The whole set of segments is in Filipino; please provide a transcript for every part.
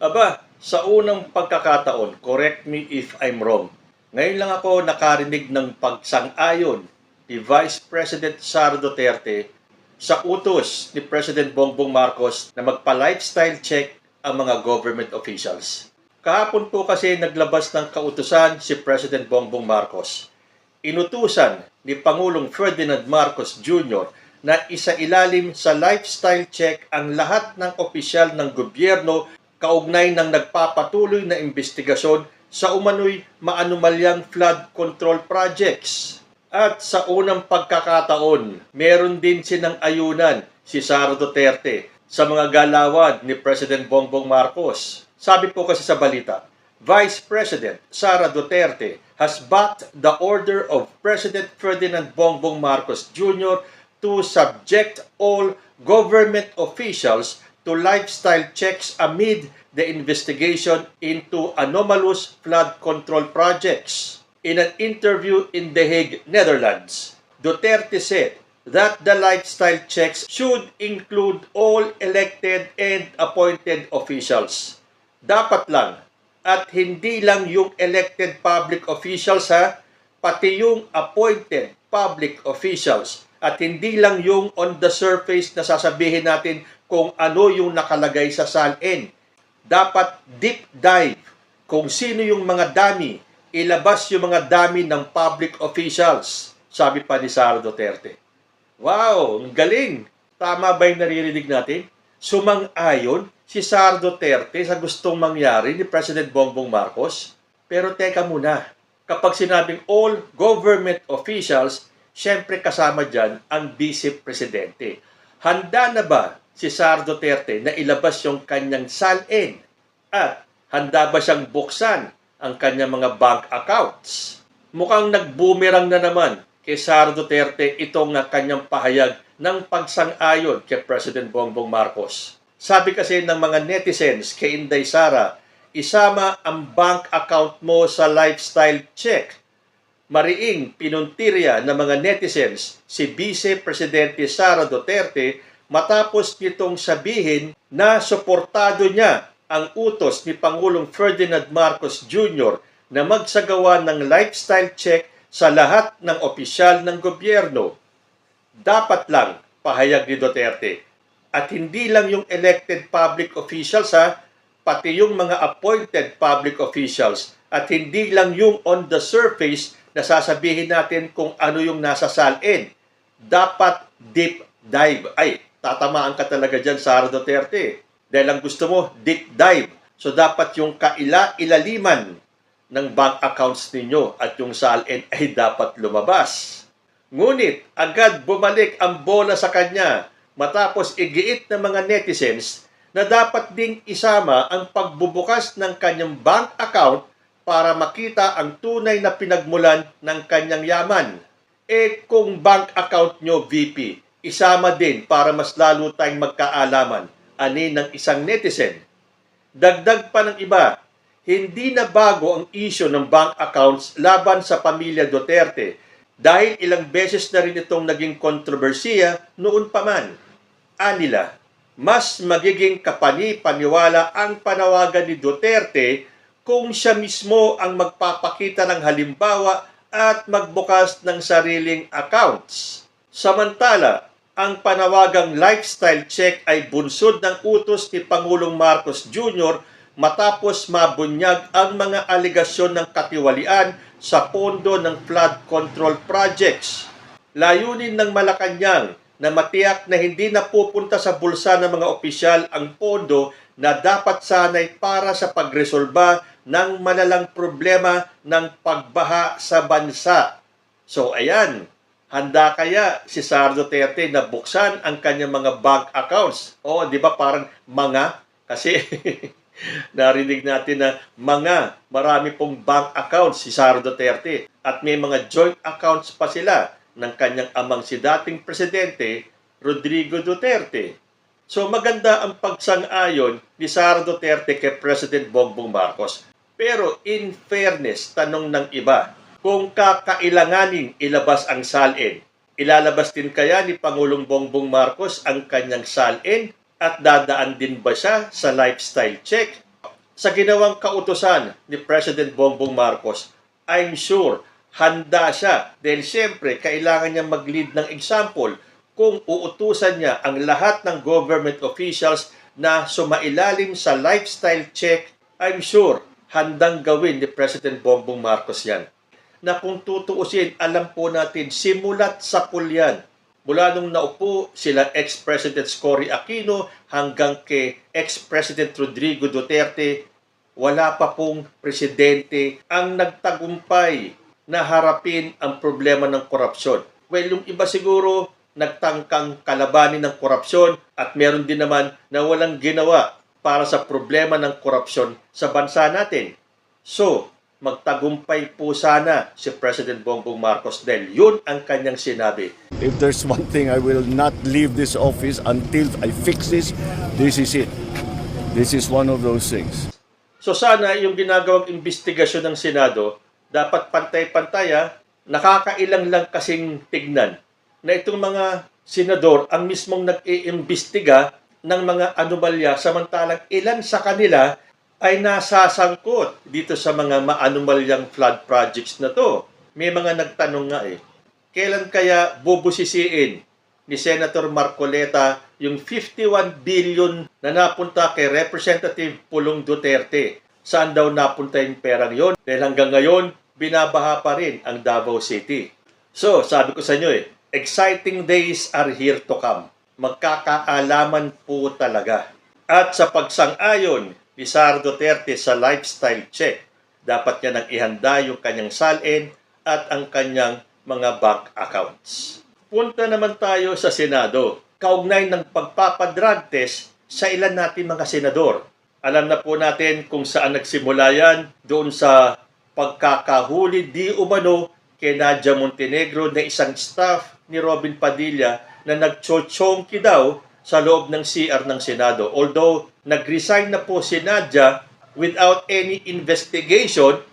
Aba, sa unang pagkakataon, correct me if I'm wrong. Ngayon lang ako nakarinig ng pagsang-ayon ni Vice President Sara Duterte sa utos ni President Bongbong Marcos na magpa-lifestyle check ang mga government officials. Kahapon po kasi naglabas ng kautusan si President Bongbong Marcos. Inutusan ni Pangulong Ferdinand Marcos Jr. na isailalim sa lifestyle check ang lahat ng opisyal ng gobyerno kaugnay ng nagpapatuloy na investigasyon sa umano'y maanumalyang flood control projects. At sa unang pagkakataon, meron din sinang-ayunan si Sara Duterte sa mga galawan ni President Bongbong Marcos. Sabi po kasi sa balita, Vice President Sara Duterte has backed the order of President Ferdinand Bongbong Marcos Jr. to subject all government officials to lifestyle checks amid the investigation into anomalous flood control projects. In an interview in The Hague, Netherlands, Duterte said that the lifestyle checks should include all elected and appointed officials. Dapat lang at hindi lang yung elected public officials pati yung appointed public officials at hindi lang yung on the surface na sasabihin natin kung ano yung nakalagay sa SALN. Dapat deep dive kung sino yung mga dami, ilabas yung mga dami ng public officials, sabi pa ni Sara Duterte. Wow, ang galing! Tama ba yung naririnig natin? Sumang-ayon si Sara Duterte sa gustong mangyari ni President Bongbong Marcos. Pero teka muna, kapag sinabing all government officials, syempre kasama dyan ang Vice Presidente. Handa na ba si Sara Duterte na ilabas yung kanyang SALN? At handa ba siyang buksan ang kanyang mga bank accounts? Mukhang nag-boomerang na naman kay Sara Duterte itong kanyang pahayag ng pagsang-ayon kay President Bongbong Marcos. Sabi kasi ng mga netizens kay Inday Sara, isama ang bank account mo sa lifestyle check. Mariing pinuntirya ng mga netizens si Vice Presidente Sara Duterte matapos nitong sabihin na suportado niya ang utos ni Pangulong Ferdinand Marcos Jr. na magsagawa ng lifestyle check sa lahat ng opisyal ng gobyerno. Dapat lang, pahayag ni Duterte, at hindi lang yung elected public officials pati yung mga appointed public officials at hindi lang yung on the surface na sasabihin natin kung ano yung nasa SALN. Dapat deep dive. Ay, tatamaan ka talaga dyan, Sara Duterte. Dahil ang gusto mo, deep dive. So, dapat yung kaila-ilaliman ng bank accounts ninyo at yung SALN ay dapat lumabas. Ngunit, agad bumalik ang bola sa kanya matapos igiit ng mga netizens na dapat ding isama ang pagbubukas ng kanyang bank account para makita ang tunay na pinagmulan ng kanyang yaman. Kung bank account nyo, VP, isama din para mas lalo tayong magkaalaman, ani ng isang netizen. Dagdag pa ng iba, hindi na bago ang issue ng bank accounts laban sa pamilya Duterte dahil ilang beses na rin itong naging kontrobersiya noon pa man. Anila, mas magiging kapani-paniwala ang panawagan ni Duterte kung siya mismo ang magpapakita ng halimbawa at magbukas ng sariling accounts. Samantala, ang panawagang lifestyle check ay bunsod ng utos ni Pangulong Marcos Jr. matapos mabunyag ang mga aligasyon ng katiwalian sa pondo ng flood control projects. Layunin ng Malacanang na matiyak na hindi napupunta sa bulsa ng mga opisyal ang pondo na dapat sanay para sa pagresolba ng malalang problema ng pagbaha sa bansa. So ayan, handa kaya si Sara Duterte na buksan ang kanyang mga bank accounts? O, di ba parang mga? Kasi narinig natin na marami pong bank accounts si Sara Duterte at may mga joint accounts pa sila ng kanyang amang si dating presidente, Rodrigo Duterte. So maganda ang pagsang-ayon ni Sara Duterte kay President Bongbong Marcos. Pero in fairness, tanong ng iba, kung kakailanganing ilabas ang SALN, ilalabas din kaya ni Pangulong Bongbong Marcos ang kanyang SALN at dadaan din ba siya sa lifestyle check? sa ginawang kautusan ni President Bongbong Marcos, I'm sure handa siya dahil siyempre kailangan niya mag-lead ng example kung uutusan niya ang lahat ng government officials na sumailalim sa lifestyle check. I'm sure handang gawin ni President Bongbong Marcos yan. Na kung tutuusin, alam po natin, simulat sa pulyan. Mula nung naupo sila ex-President Cory Aquino hanggang kay ex-President Rodrigo Duterte, wala pa pong presidente ang nagtagumpay na harapin ang problema ng korupsyon. Well, yung iba siguro nagtangkang kalabanin ng korupsyon at meron din naman na walang ginawa para sa problema ng korupsyon sa bansa natin. So, magtagumpay po sana si President Bongbong Marcos dahil yun ang kanyang sinabi. If there's one thing I will not leave this office until I fix this is it. This is one of those things. So sana yung ginagawang investigasyon ng Senado, dapat pantay-pantaya, nakakailang lang kasing tignan na itong mga senador ang mismong nag-iimbestiga ng mga anomalya samantalang ilan sa kanila ay nasasangkot dito sa mga maanumalyang flood projects na to. May mga nagtanong nga kailan kaya bubusisiin ni Senator Marcoleta yung 51 billion na napunta kay Representative Pulong Duterte? Saan daw napunta yung perang yon? Dahil hanggang ngayon, binabaha pa rin ang Davao City. So, sabi ko sa inyo exciting days are here to come. Magkakaalaman po talaga. At sa pagsang-ayon ni Sara Duterte sa lifestyle check, dapat niya nang ihanda yung kanyang salin at ang kanyang mga bank accounts. Punta naman tayo sa Senado. Kaugnay ng pagpapadrug test sa ilan natin mga senador. Alam na po natin kung saan nagsimula yan, doon sa pagkakahuli di umano kay Nadia Montenegro na isang staff ni Robin Padilla na nagchochongki daw sa loob ng CR ng Senado. Although nag-resign na po si Nadia without any investigation,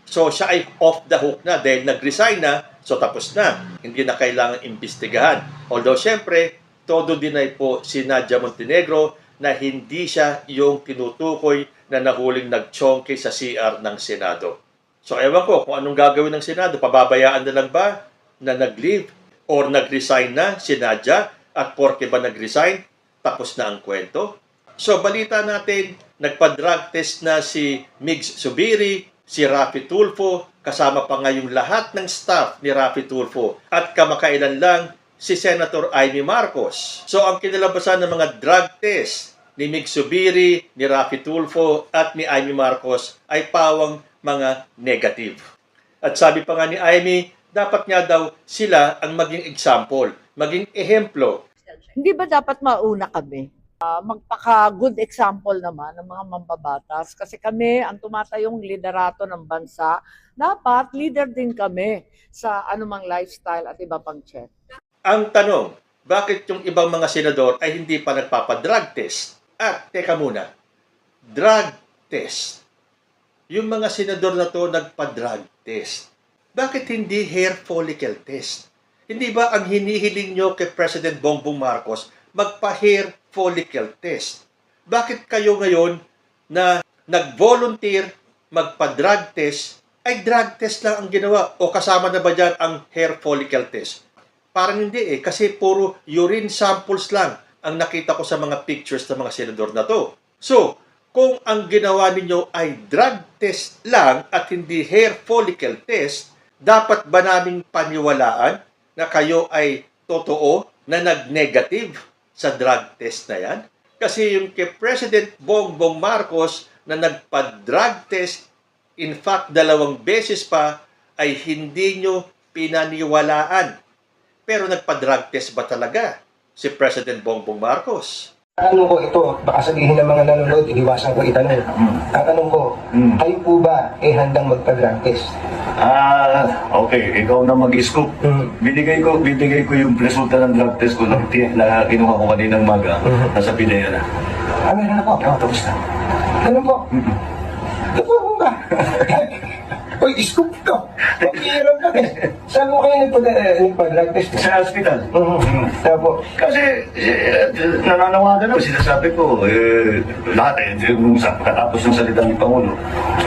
so siya ay off the hook na dahil nag-resign na, so tapos na. Hindi na kailangan imbestigahan. Although syempre, todo deny po si Nadia Montenegro na hindi siya yung tinutukoy na nahuling nagchongki sa CR ng Senado. So ewan ko kung anong gagawin ng Senado. Pababayaan na lang ba na nag-leave or nag-resign na si Nadia? At porke ba nag-resign, tapos na ang kwento? So, balita natin, nagpa-drug test na si Migs Zubiri, si Raffy Tulfo, kasama pa nga yung lahat ng staff ni Raffy Tulfo. At kamakailan lang, si Senator Amy Marcos. So, ang kinalabasan ng mga drug test ni Migs Zubiri, ni Raffy Tulfo, at ni Amy Marcos ay pawang mga negative. At sabi pa nga ni Amy, dapat nga daw sila ang maging example, maging ehemplo. Hindi ba dapat mauna kami? Magpaka-good example naman ng mga mambabatas. Kasi kami, ang tumatayong liderato ng bansa, dapat leader din kami sa anumang lifestyle at iba pang check. Ang tanong, bakit yung ibang mga senador ay hindi pa nagpapadrug test? At teka muna, drug test. Yung mga senador na to nagpa-drug test. Bakit hindi hair follicle test? Hindi ba ang hinihiling nyo kay President Bongbong Marcos magpa-hair follicle test? Bakit kayo ngayon na nag-volunteer magpa-drug test, ay drug test lang ang ginawa? O kasama na ba dyan ang hair follicle test? Parang hindi kasi puro urine samples lang ang nakita ko sa mga pictures ng mga senador na to. So, kung ang ginawa ninyo ay drug test lang at hindi hair follicle test, dapat ba naming paniwalaan na kayo ay totoo na nag-negative sa drug test na yan? Kasi yung kay President Bongbong Marcos na nagpa-drug test, in fact, 2 beses pa, ay hindi nyo pinaniwalaan. Pero nagpa-drug test ba talaga si President Bongbong Marcos? Tanong ko ito, baka sabihin ng mga nanonood, iniwasan ko itanong. Ang tanong ko, kayo po ba handang magpa-drug test? Okay, ikaw na mag-scoop. Binigay ko yung resulta ng drug test ko na kinuha ko kaninang maga. Nasa PIDEA na. Meron na po. Tapos na. Tanong po. Totoo po ba? Uy, scoop ka. Paghihirap ka eh. Saan mo kayo nagpa-drug test? Sa hospital. Tapos, Kasi nananawagan ako, sinasabi ko, lahat nung katapos ng salita ng Pangulo,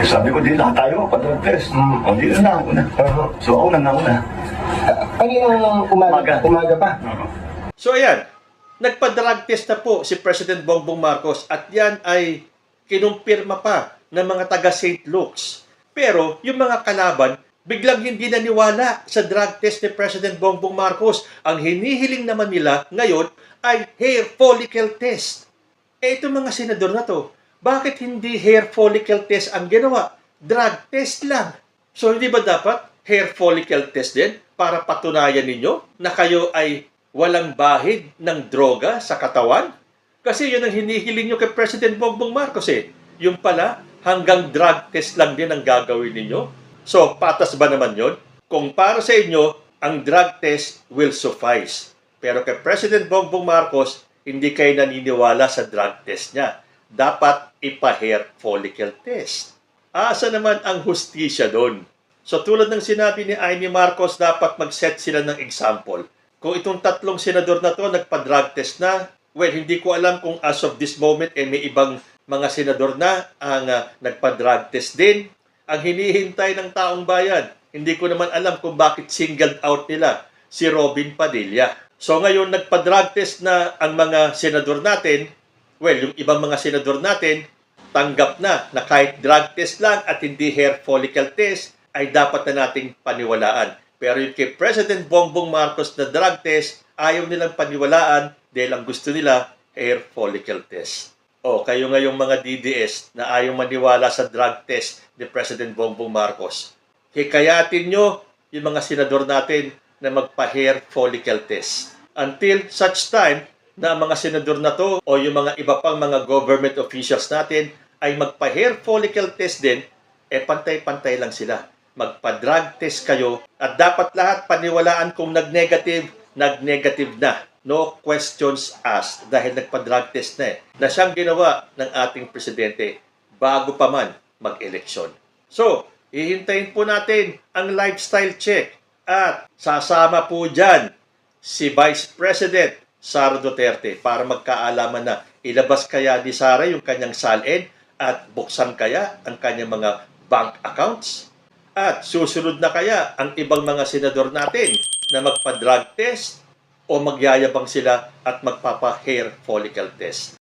sabi ko, di lahat tayo, pa-drug test. O, di na ako na. So ako na nauna. kaninang umaga pa. So ayan, nagpa-drug test na po si President Bongbong Marcos at yan ay kinumpirma pa ng mga taga St. Luke's. Pero yung mga kalaban, biglang hindi naniwala sa drug test ni President Bongbong Marcos. Ang hinihiling naman nila ngayon ay hair follicle test. Itong mga senador na to, bakit hindi hair follicle test ang ginawa? Drug test lang. So hindi ba dapat hair follicle test din para patunayan ninyo na kayo ay walang bahid ng droga sa katawan? Kasi yun ang hinihiling nyo kay President Bongbong Marcos eh. Yung pala, hanggang drug test lang din ang gagawin ninyo. So, patas ba naman yun? Kung para sa inyo, ang drug test will suffice. Pero kay President Bongbong Marcos, hindi kayo naniniwala sa drug test niya. Dapat ipa-hair follicle test. Asa naman ang hustisya doon? So tulad ng sinabi ni Amy Marcos, dapat mag-set sila ng example. Kung itong tatlong senador na to nagpa-drug test na, well, hindi ko alam kung as of this moment may ibang mga senador na ang nagpa-drug test din. Ang hinihintay ng taong bayan, hindi ko naman alam kung bakit singled out nila si Robin Padilla. So ngayon nagpa-drug test na ang mga senador natin, well, yung ibang mga senador natin, tanggap na kahit drug test lang at hindi hair follicle test, ay dapat na nating paniwalaan. Pero yung kay President Bongbong Marcos na drug test, ayaw nilang paniwalaan dahil ang gusto nila, hair follicle test. O, kayo ngayong mga DDS na ayaw maniwala sa drug test ni President Bongbong Marcos. Hikayatin nyo yung mga senador natin na magpa-hair follicle test. Until such time na ang mga senador na to o yung mga iba pang mga government officials natin ay magpa-hair follicle test din, pantay-pantay lang sila. Magpa-drug test kayo at dapat lahat paniwalaan kung nag-negative na. No questions asked dahil nagpa-drug test na na siyang ginawa ng ating presidente bago pa man mag-eleksyon. So, hihintayin po natin ang lifestyle check at sasama po dyan si Vice President Sara Duterte para magkaalaman na ilabas kaya ni Sara yung kanyang salin at buksan kaya ang kanyang mga bank accounts? At susunod na kaya ang ibang mga senador natin na magpa-drug test o magyayabang sila at magpapa-hair follicle test?